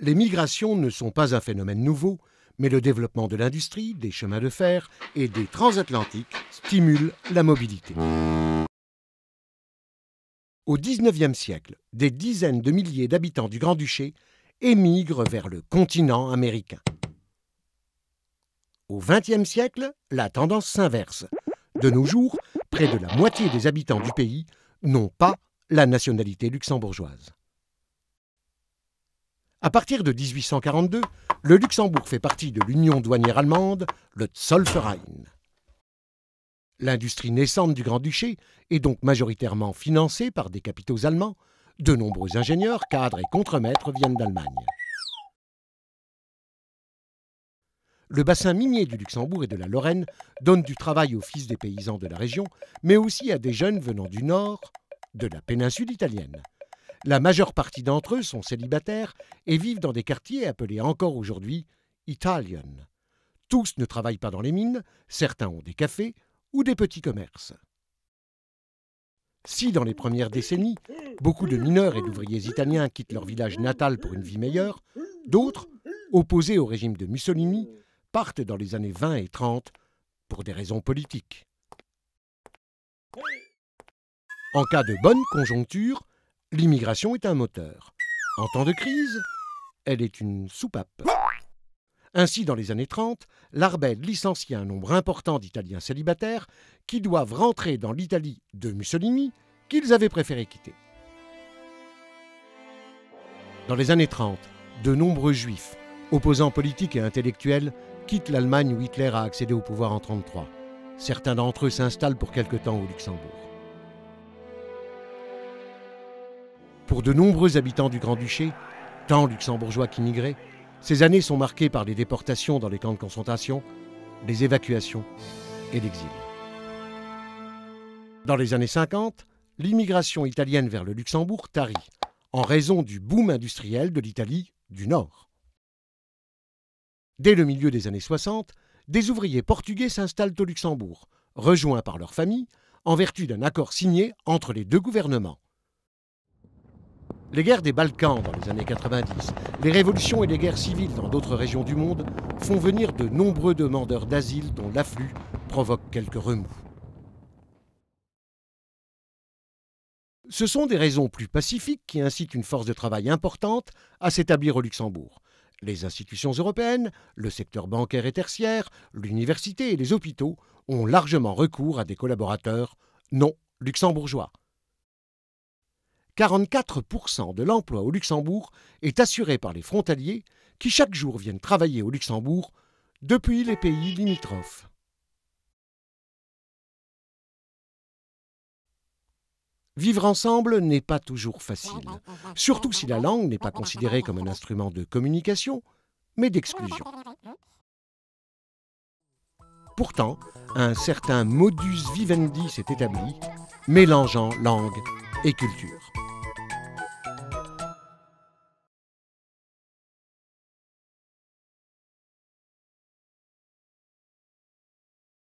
Les migrations ne sont pas un phénomène nouveau, mais le développement de l'industrie, des chemins de fer et des transatlantiques stimule la mobilité. Au XIXe siècle, des dizaines de milliers d'habitants du Grand-Duché émigrent vers le continent américain. Au XXe siècle, la tendance s'inverse. De nos jours, près de la moitié des habitants du pays n'ont pas la nationalité luxembourgeoise. À partir de 1842, le Luxembourg fait partie de l'union douanière allemande, le Zollverein. L'industrie naissante du Grand-Duché est donc majoritairement financée par des capitaux allemands. De nombreux ingénieurs, cadres et contremaîtres viennent d'Allemagne. Le bassin minier du Luxembourg et de la Lorraine donne du travail aux fils des paysans de la région, mais aussi à des jeunes venant du nord, de la péninsule italienne. La majeure partie d'entre eux sont célibataires et vivent dans des quartiers appelés encore aujourd'hui Italien. Tous ne travaillent pas dans les mines, certains ont des cafés ou des petits commerces. Si dans les premières décennies, beaucoup de mineurs et d'ouvriers italiens quittent leur village natal pour une vie meilleure, d'autres, opposés au régime de Mussolini, partent dans les années 20 et 30 pour des raisons politiques. En cas de bonne conjoncture, l'immigration est un moteur. En temps de crise, elle est une soupape. Ainsi, dans les années 30, l'Arbed licencie un nombre important d'Italiens célibataires qui doivent rentrer dans l'Italie de Mussolini qu'ils avaient préféré quitter. Dans les années 30, de nombreux juifs, opposants politiques et intellectuels, quittent l'Allemagne où Hitler a accédé au pouvoir en 1933. Certains d'entre eux s'installent pour quelque temps au Luxembourg. Pour de nombreux habitants du Grand-Duché, tant luxembourgeois qu'immigrés, ces années sont marquées par les déportations dans les camps de concentration, les évacuations et l'exil. Dans les années 50, l'immigration italienne vers le Luxembourg tarit, en raison du boom industriel de l'Italie du Nord. Dès le milieu des années 60, des ouvriers portugais s'installent au Luxembourg, rejoints par leurs familles, en vertu d'un accord signé entre les deux gouvernements. Les guerres des Balkans dans les années 90, les révolutions et les guerres civiles dans d'autres régions du monde font venir de nombreux demandeurs d'asile dont l'afflux provoque quelques remous. Ce sont des raisons plus pacifiques qui incitent une force de travail importante à s'établir au Luxembourg. Les institutions européennes, le secteur bancaire et tertiaire, l'université et les hôpitaux ont largement recours à des collaborateurs non luxembourgeois. 44% de l'emploi au Luxembourg est assuré par les frontaliers qui chaque jour viennent travailler au Luxembourg depuis les pays limitrophes. Vivre ensemble n'est pas toujours facile, surtout si la langue n'est pas considérée comme un instrument de communication, mais d'exclusion. Pourtant, un certain modus vivendi s'est établi, mélangeant langue et culture.